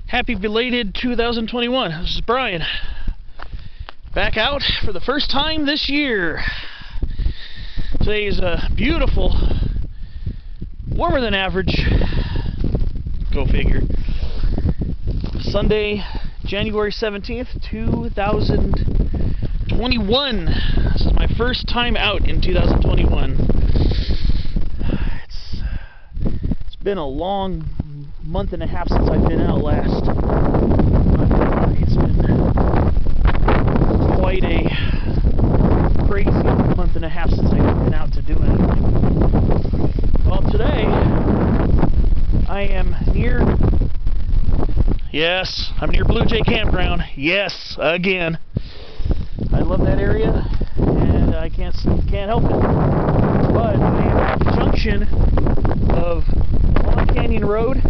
Happy belated 2021. This is Brian. Back out for the first time this year. Today is beautiful, warmer than average. Go figure. Sunday, January 17th, 2021. This is my first time out in 2021. It's been a long month and a half since I've been out last. It's been quite a crazy month and a half since I've been out to do anything. Well, today I am near, yes, I'm near Blue Jay Campground. Yes, again. I love that area, and I can't help it. But I am at the junction of Long Canyon Road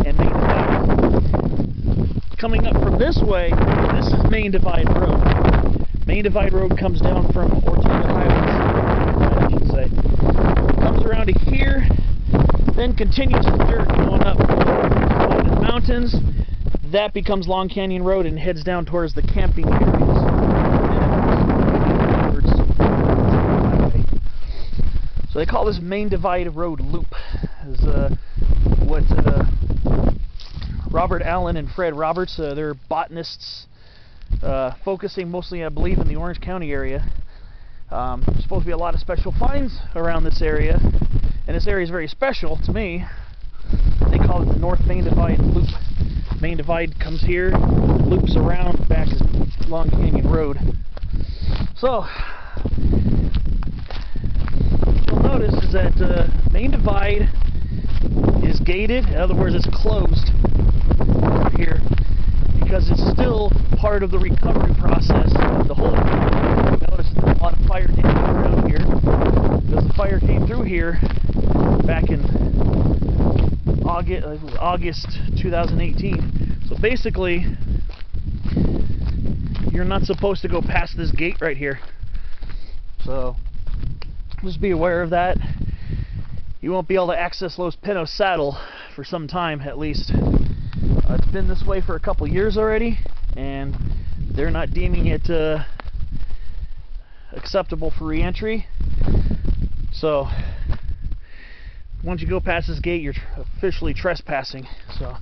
and Main Divide. Coming up from this way, this is Main Divide Road. Main Divide Road comes down from Ortega Highway, I should say. Comes around to here, then continues the dirt going up into the mountains. That becomes Long Canyon Road and heads down towards the camping areas. So they call this Main Divide Road Loop. Is what Robert Allen and Fred Roberts, they're botanists, focusing mostly, I believe, in the Orange County area. There's supposed to be a lot of special finds around this area, and this area is very special to me. They call it the North Main Divide Loop. Main Divide comes here, loops around back to Long Canyon Road. So what you'll notice is that Main Divide is gated. In other words, it's closed over here because it's still part of the recovery process of the whole thing. Notice there's a lot of fire damage around here because the fire came through here back in August 2018. So basically, you're not supposed to go past this gate right here. So just be aware of that. You won't be able to access Los Pinos Saddle for some time, at least. It's been this way for a couple years already, and they're not deeming it acceptable for re-entry. So once you go past this gate, you're officially trespassing. So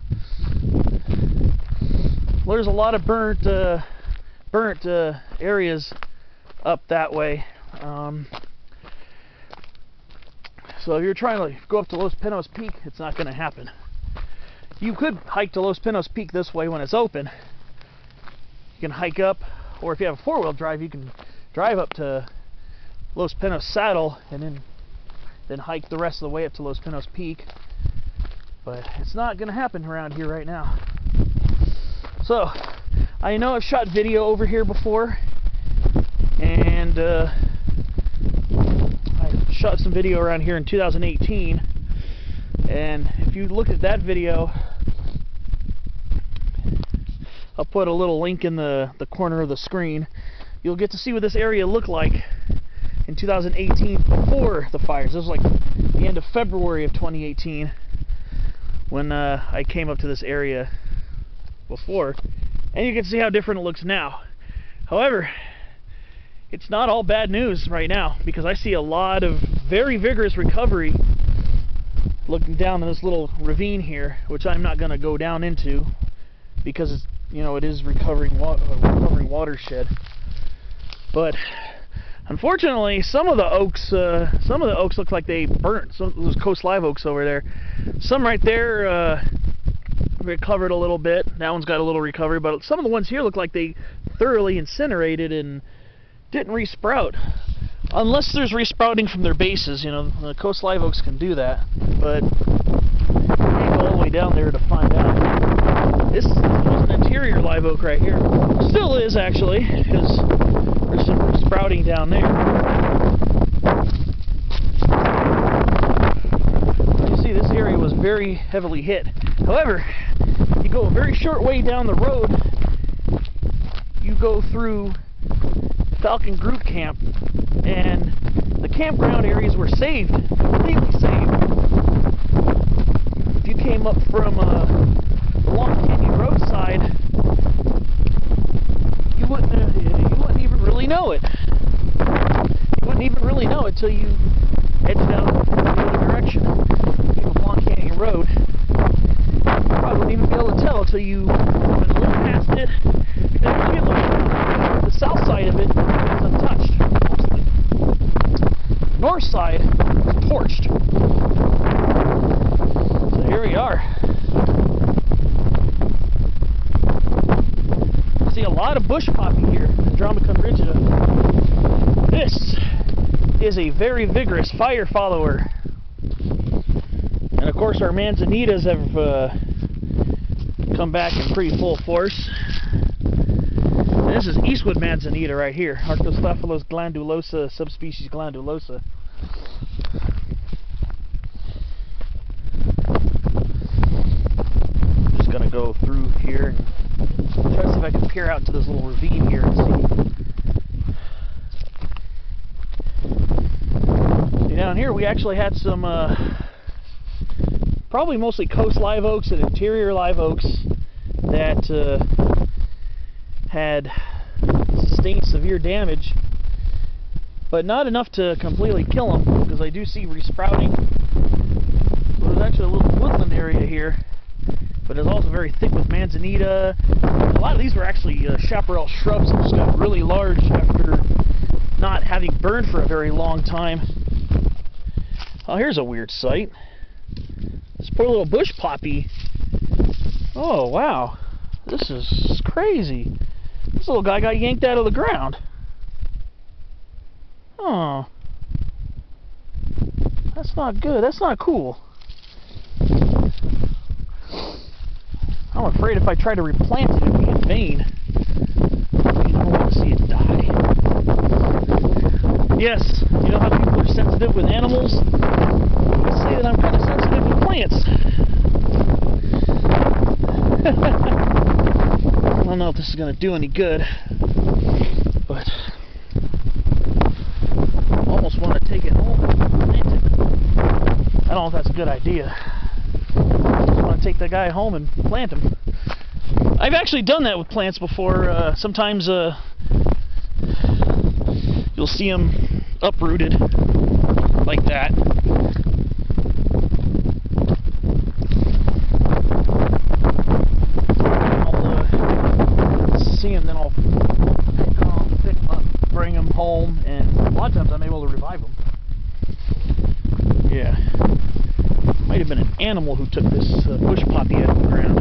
well, there's a lot of burnt areas up that way. So if you're trying to go up to Los Pinos Peak, it's not going to happen. You could hike to Los Pinos Peak this way when it's open. You can hike up, or if you have a four-wheel drive, you can drive up to Los Pinos Saddle and then hike the rest of the way up to Los Pinos Peak. But it's not going to happen around here right now. So I know I've shot video over here before, and shot some video around here in 2018, and if you look at that video, I'll put a little link in the corner of the screen. You'll get to see what this area looked like in 2018 before the fires. This was like the end of February of 2018 when I came up to this area before, and you can see how different it looks now. However, it's not all bad news right now, because I see a lot of very vigorous recovery looking down in this little ravine here, which I'm not going to go down into because it's, you know, it is recovering watershed. But unfortunately, some of the oaks look like they burnt. Some of those Coast Live oaks over there, some right there recovered a little bit. That one's got a little recovery, but some of the ones here look like they thoroughly incinerated and didn't resprout, unless there's resprouting from their bases. You know, the Coast Live oaks can do that, but you can't go all the way down there to find out. This was an interior live oak right here. Still is, actually, because there's some sprouting down there. You see, this area was very heavily hit. However, you go a very short way down the road, you go through Falcon Group Camp, and the campground areas were saved, completely saved. If you came up from the Long Canyon Road until you edge out the other direction. You have a long canyon road. You probably wouldn't even be able to tell until you went a little past it. And once you get looking, the south side of it is untouched, mostly. The north side is torched. So here we are. See a lot of bush poppy here, Andromeda rigida. This is a very vigorous fire follower. And of course our Manzanitas have come back in pretty full force. And this is Eastwood Manzanita right here, Arctocephalus glandulosa, subspecies glandulosa. I'm just going to go through here and try to see if I can peer out into this little ravine here and see. See, down here we actually had some probably mostly coast live oaks and interior live oaks that had sustained severe damage, but not enough to completely kill them, because I do see resprouting. So there's actually a little woodland area here, but it's also very thick with Manzanita. A lot of these were actually chaparral shrubs that just got really large after not having burned for a very long time. Oh, here's a weird sight. This poor little bush poppy. Oh, wow. This is crazy. This little guy got yanked out of the ground. Oh. That's not good. That's not cool. I'm afraid if I try to replant it, it would be in vain. I don't want to see it die. Yes, you know how people are sensitive with animals? Let's say that I'm kind of sensitive with plants. I don't know if this is going to do any good, but I almost want to take it home and plant it. I don't know if that's a good idea. I just want to take the guy home and plant him. I've actually done that with plants before. Sometimes you'll see them uprooted like that. I'll see them, then I'll pick them up, bring them home, and a lot of times I'm able to revive them. Yeah. Might have been an animal who took this bush poppy out of the ground.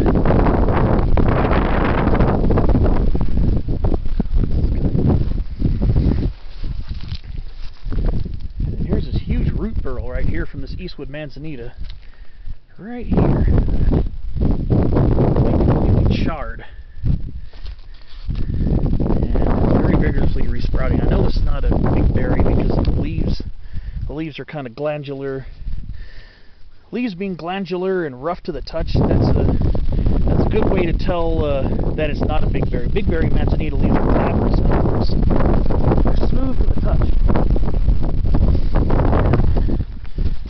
And here's this huge root burl right here from this Eastwood Manzanita. Right here. Completely charred. And very vigorously resprouting. I know this is not a big berry because of the leaves are kind of glandular. Leaves being glandular and rough to the touch, that's a good way to tell that it's not a big berry. Big berry Manzanita leaves are glabrous and they're smooth to the touch.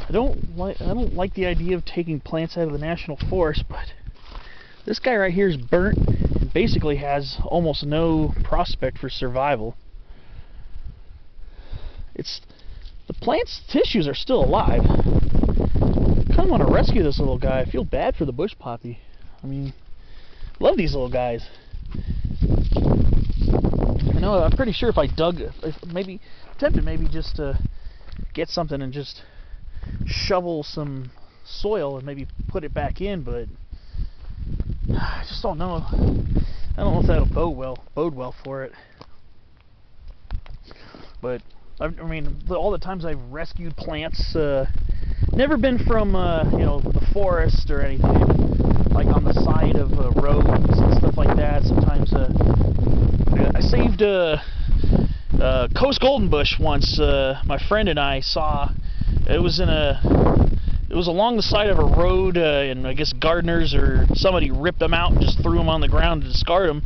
I don't like the idea of taking plants out of the national forest, but this guy right here is burnt and basically has almost no prospect for survival. The plant's tissues are still alive. I kind of want to rescue this little guy. I feel bad for the bush poppy. I mean, love these little guys. I know, I'm pretty sure if I tempted maybe just to get something and just shovel some soil and maybe put it back in, but I just don't know. I don't know if that'll bode well for it. But I mean, all the times I've rescued plants, never been from you know, the forest or anything, like on the side of roads and stuff like that. Sometimes I saved Coast Golden Bush once. My friend and I saw it was along the side of a road, and I guess gardeners or somebody ripped them out and just threw them on the ground to discard them.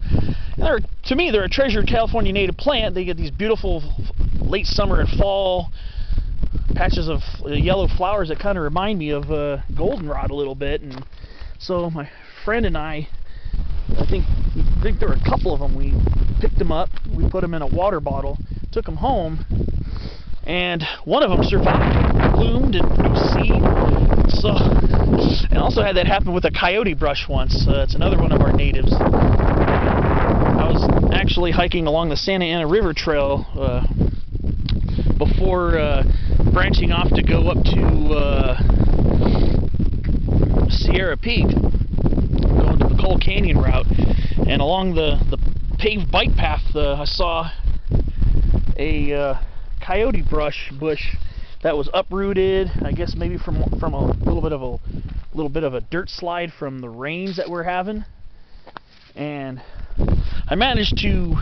And to me, they're a treasured California native plant. They get these beautiful late summer and fall patches of yellow flowers that kind of remind me of goldenrod a little bit. And so my friend and I think there were a couple of them. We picked them up, we put them in a water bottle, took them home, and one of them survived, bloomed, and produced seed. So, and also had that happen with a coyote brush once. It's another one of our natives. I was actually hiking along the Santa Ana River Trail before branching off to go up to Sierra Peak, going to the Coal Canyon route, and along the paved bike path I saw a coyote bush that was uprooted, I guess maybe from a little bit of a dirt slide from the rains that we're having. And I managed to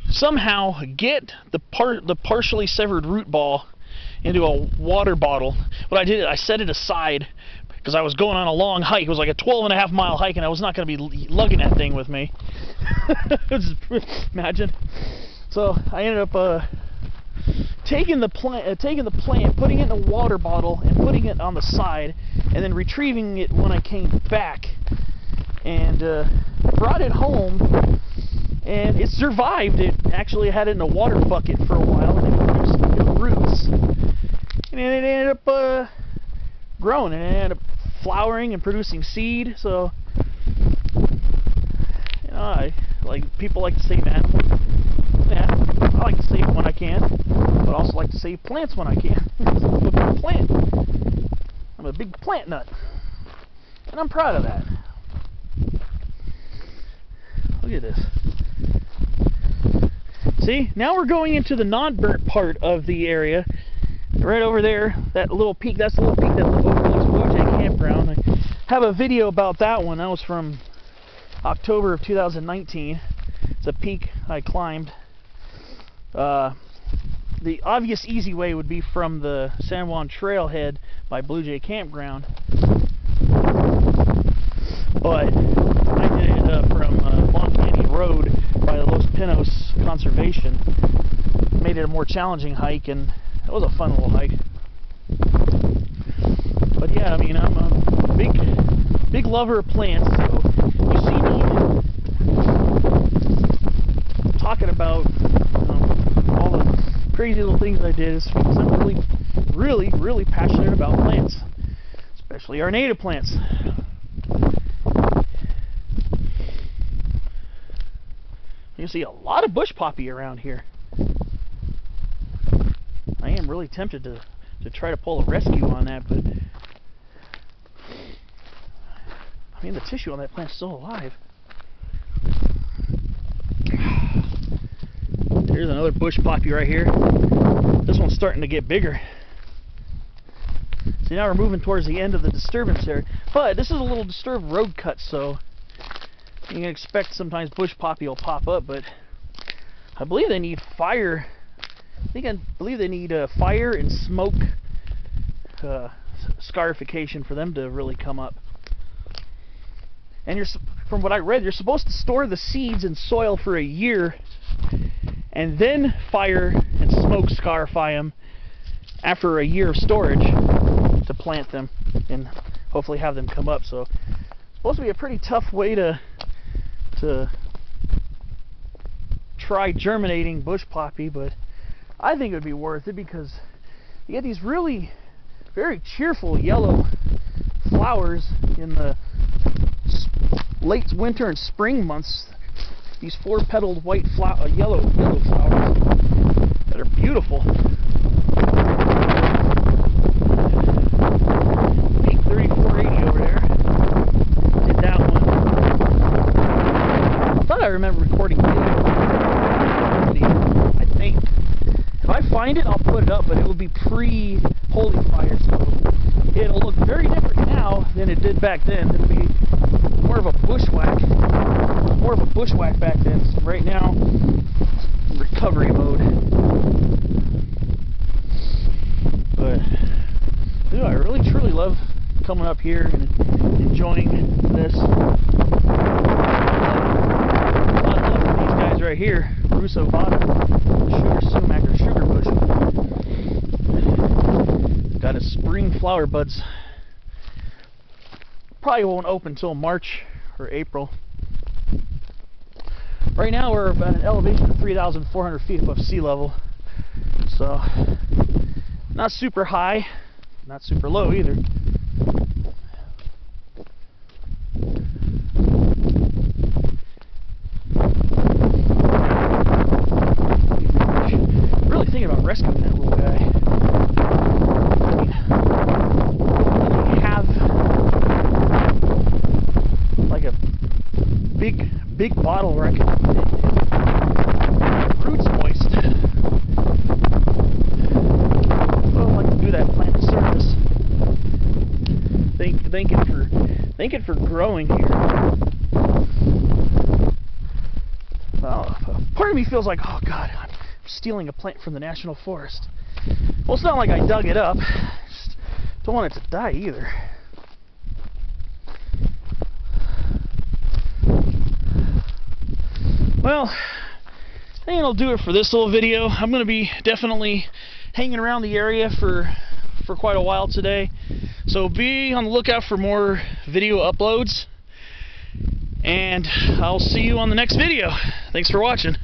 somehow get the partially severed root ball into a water bottle. What I did, I set it aside because I was going on a long hike. It was like a 12.5-mile hike, and I was not going to be lugging that thing with me. Just imagine. So I ended up taking the plant, putting it in a water bottle, and putting it on the side, and then retrieving it when I came back, and brought it home, and it survived. It actually had it in a water bucket for a while, and it produced new roots, and it ended up growing, and it ended up flowering and producing seed. So, you know, people like to save animals. Yeah, I like to save when I can, but I also like to save plants when I can. I'm a big plant nut, and I'm proud of that. Look at this. See, now we're going into the non-burnt part of the area. Right over there, that little peak, that's the little peak that overlooks Blue Jay Campground. I have a video about that one. That was from October of 2019. It's a peak I climbed. The obvious easy way would be from the San Juan Trailhead by Blue Jay Campground, but I did it from Long Canyon Road by the Los Pinos Conservation. Made it a more challenging hike, and it was a fun little hike. But yeah, I mean, I'm a big lover of plants, so you see me talking about, you know, all the crazy little things I did is because I'm really passionate about plants, especially our native plants. You see a lot of bush poppy around here. I am really tempted to try to pull a rescue on that, but I mean, the tissue on that plant's still alive. Here's another bush poppy right here. This one's starting to get bigger. See, now we're moving towards the end of the disturbance area, but this is a little disturbed road cut, so you can expect sometimes bush poppy will pop up, but I believe they need fire. I believe they need fire and smoke scarification for them to really come up. And from what I read, you're supposed to store the seeds in soil for a year, and then fire and smoke scarify them after a year of storage to plant them and hopefully have them come up. So it's supposed to be a pretty tough way to try germinating bush poppy, but I think it would be worth it because you get these really very cheerful yellow flowers in the late winter and spring months. These four-petaled white yellow flowers that are beautiful. Peak 3480 over there. Did that one. I thought I remember recording video. I think. If I find it, I'll put it up, but it will be pre-Holy Fire, so it'll look very different now than it did back then. It'll be more of a bushwhack. Back then. So right now, recovery mode. But dude, I really truly love coming up here and enjoying this. I love these guys right here, Russo Vada, sugar sumac or sugar bush. Got its spring flower buds. Probably won't open until March or April. Right now we're at an elevation of 3,400 feet above sea level. So, not super high, not super low either. Really thinking about rescuing that little guy. I mean, have like a big bottle where I can put it. Roots moist. Well, I can do that plant the service. Thinking for growing here. Part of me feels like, oh God, I'm stealing a plant from the National Forest. Well, it's not like I dug it up. Just don't want it to die either. Well, I think it'll do it for this little video. I'm going to be definitely hanging around the area for quite a while today. So be on the lookout for more video uploads. And I'll see you on the next video. Thanks for watching.